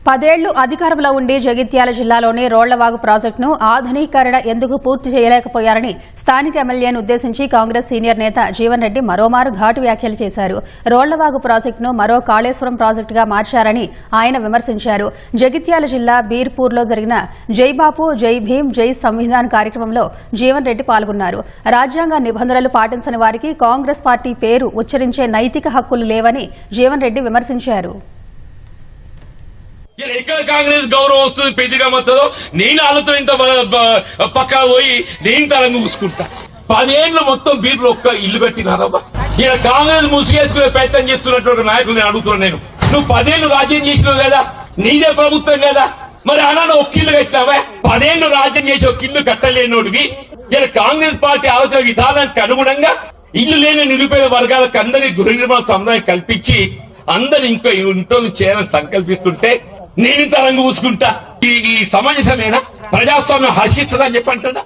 10 ఏళ్లు అధికారంలో ఉండి జగిత్యాల జిల్లాలోని రోళ్లవాగు ప్రాజెక్టును ఆధునీకరణ ఎందుకు పూర్తి చేయలేకపోయారని స్థానిక ఎమ్మెల్యేను ఉద్దేశించి కాంగ్రెస్ సీనియర్ నేత జీవన్ రెడ్డి మరోమారు ఘాటు వ్యాఖ్యలు చేశారు. రోళ్లవాగు ప్రాజెక్టును మరో కాళేశ్వరం ప్రాజెక్టుగా మార్చారని ఆయన విమర్శించారు. జగిత్యాల జిల్లా బీర్పూర్లో జరిగిన జై బాపు జై భీం జై సంవిధాన్ కార్యక్రమంలో జీవన్ రెడ్డి పాల్గొన్నారు. రాజ్యాంగ నిబంధనలు పాటించని వారికి కాంగ్రెస్ పార్టీ పేరు ఉచ్చరించే నైతిక హక్కులు లేవని జీవన్ రెడ్డి విమర్శించారు. ఎక్కడ కాంగ్రెస్ గౌరవం వస్తుంది పెద్దగా మొత్తం నేను వాళ్ళతో ఇంత పక్కా పోయి నేను తరంగా చూసుకుంటా. 10 ఏళ్ళు మొత్తం బీర్లు ఒక్క ఇల్లు పెట్టినారబ్బా. ఈయన కాంగ్రెస్ ముసుగేసుకునే ప్రయత్నం చేస్తున్నటువంటి నాయకులు నేను అడుగుతున్నాను. నేను నువ్వు 10 ఏళ్ళు రాజ్యం చేసినావు కదా, నీదే ప్రభుత్వం కదా, మరి అలా ఒక్క ఇల్లు కట్టావా? 10 ఏళ్ళు రాజ్యం చేసి ఒక ఇల్లు కట్టలేనోడివి ఇలా కాంగ్రెస్ పార్టీ ఆలోచన విధానానికి అనుగుణంగా ఇల్లు లేని నిరుపేద వర్గాలకు అందరినీ గృహ నిర్మాణ సముదాయం కల్పించి అందరు ఇంకో ఇంట్లో చేయాలని సంకల్పిస్తుంటే నేను తరంగా చూసుకుంటా. ఈ సమంజసమేనా? ప్రజాస్వామ్యం హర్షిస్తుందని చెప్పంటున్నా.